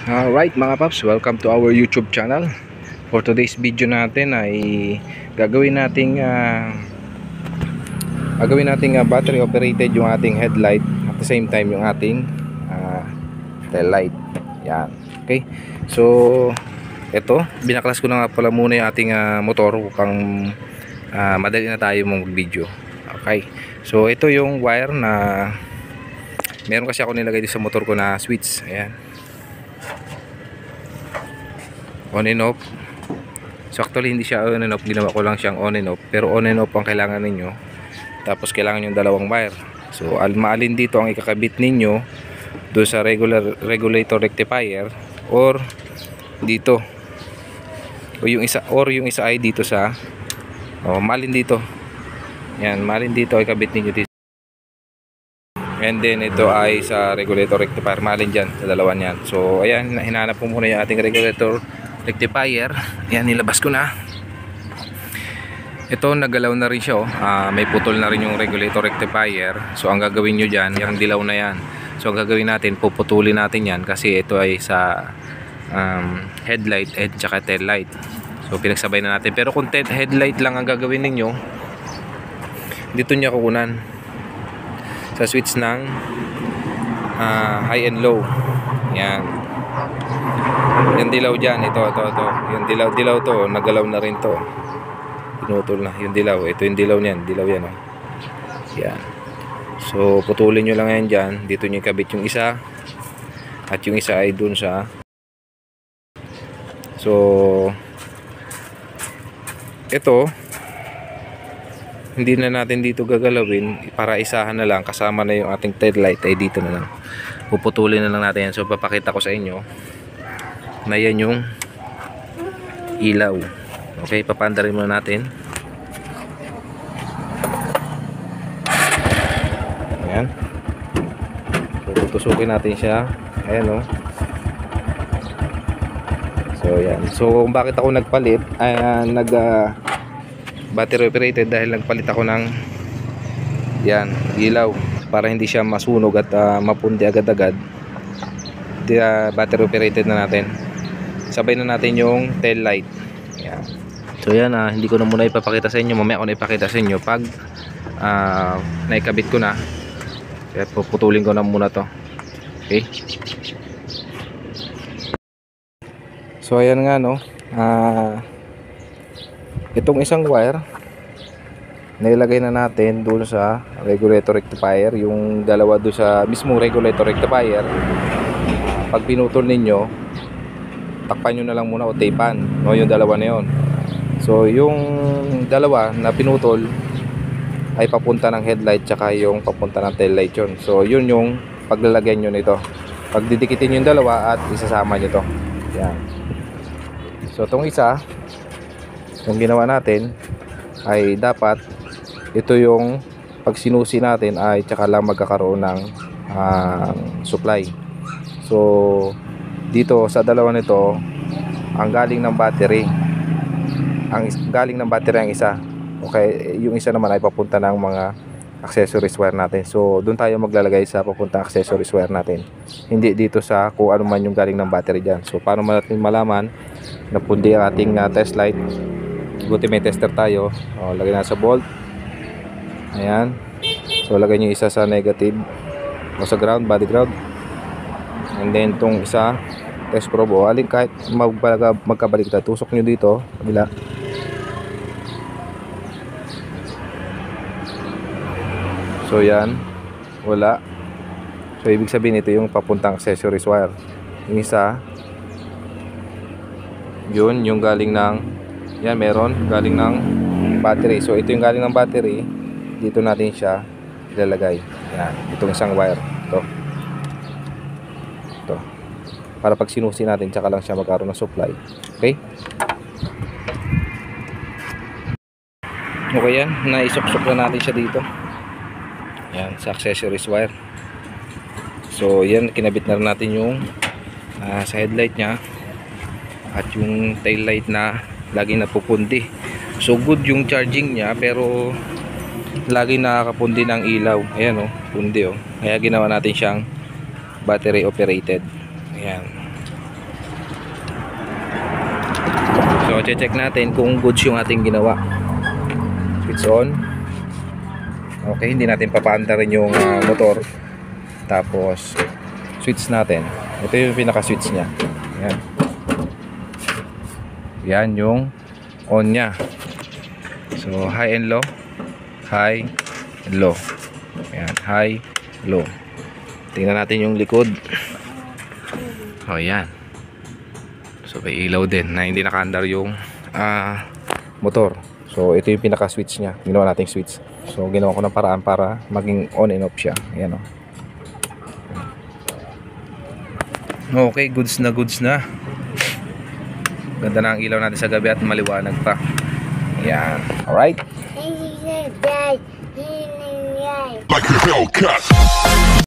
Alright mga paps, welcome to our YouTube channel. For today's video natin ay gagawin nating battery operated yung ating headlight, at the same time yung ating tail light. Yan. Okay. So ito, binaklas ko na nga pala muna yung ating motor upang madali na tayo mong video. Okay. So ito yung wire na meron kasi ako nilagay dito sa motor ko na switch. Ayan. On and off. So actually hindi siya on and off, ginawa ko lang siyang on and off, pero on and off ang kailangan ninyo. Tapos kailangan yung dalawang wire. So maalin dito ang ikakabit ninyo, doon sa regulator rectifier or dito, o yung isa ay dito sa maalin dito. Yan, maalin dito ay kabit ninyo dito. And then ito ay sa regulator rectifier, maalin dyan sa dalawa niyan. So ayan, hinahanap ko muna yung ating regulator rectifier. Yan, nilabas ko na. Ito, nagalaw na rin siya. May putol na rin yung regulator rectifier. So ang gagawin nyo dyan, yung dilaw na yan. So ang gagawin natin, puputulin natin yan kasi ito ay sa headlight at saka tail light. So pinagsabay na natin. Pero kung headlight lang ang gagawin ninyo, dito nyo kukunan sa switch ng high and low. Yan. Yung dilaw dyan, ito. Yung dilaw to, nagalaw na rin to. Pinutol na yung dilaw. Ito yung dilaw niyan, dilaw yan. Oh. Yan. So putulin nyo lang yan dyan. Dito nyo ikabit yung isa, at yung isa ay dun sa. So ito, hindi na natin dito gagalawin, para isahan na lang, kasama na yung ating tail light ay dito na lang. Puputulin na lang natin yan. So papakita ko sa inyo na yan yung ilaw. Okay, papandarin muna natin. Ayan. So tutusukin natin siya. Ayan, oh. So yan. So kung bakit ako nagpalit, battery operated, dahil nagpalit ako ng yan, ilaw, para hindi siya masunog at mapundi agad-agad. Battery operated na natin. Sabay na natin yung tail light. Yan. So yan, hindi ko na muna ipapakita sa inyo. Mamaya ko na ipakita sa inyo pag naikabit ko na. Kaya puputulin ko na muna to. Okay. So ayan nga, no. Itong isang wire nailagay na natin doon sa regulator rectifier. Yung dalawa doon sa mismong regulator rectifier, pag pinutol ninyo, takpan nyo na lang muna o tapean, no, yung dalawa na yun. So yung dalawa na pinutol ay papunta ng headlight, tsaka yung papunta ng tail light yun. So yun yung paglalagyan nyo nito. Pagdidikitin yung dalawa at isasama nyo to. Yan. So itong isa, yung ginawa natin ay dapat ito yung pag sinusi natin ay tsaka lang magkakaroon ng supply. So dito sa dalawa nito, ang galing ng battery ang isa. Okay, yung isa naman ay papunta ng mga accessories wire natin. So doon tayo maglalagay sa papuntang accessories wire natin, hindi dito sa kung ano man yung galing ng battery dyan. So paano natin malaman na pundi ang ating test light? Buti may tester tayo. Lagay na sa bolt. Ayan. So lagay nyo isa sa negative o sa ground, body ground. And then itong isa, test probe, alin kahit magkabaliktad, tusok nyo dito kabila. So yan, wala. So ibig sabihin ito yung papuntang accessories wire. Yung isa, yun yung galing ng, yan meron galing ng battery. So ito yung galing ng battery, dito natin siya ilalagay. Yan, itong isang wire ito, para pag sinusi natin, tsaka lang siya magkaroon ng supply. Okay. Okay yan, naisok-sok na natin siya dito. Yan, sa accessories wire. So yan, kinabit na rin natin yung sa headlight nya at yung tail light na lagi napupundi. So good yung charging nya, pero lagi nakakapundi ng ilaw. Ayan, oh, pundi, oh. Kaya ginawa natin siyang battery operated. Ayan. So check natin kung goods yung ating ginawa. Switch on. Okay, hindi natin papaanda rin yung motor. Tapos switch natin. Ito yung pinaka switch nya. Yan. Yan yung on nya. So high and low. High and low. Yan, high, low. Tingnan natin yung likod. Oh, yan. So may ilaw din na hindi nakaandar yung motor. So ito yung pinaka switch nya. Ginawa nating switch. So ginawa ko ng paraan para maging on and off siya. Ayan, oh. Okay, goods na goods na. Ganda na ang ilaw natin sa gabi at maliwanag pa. Yan. Alright. Like a Hellcat.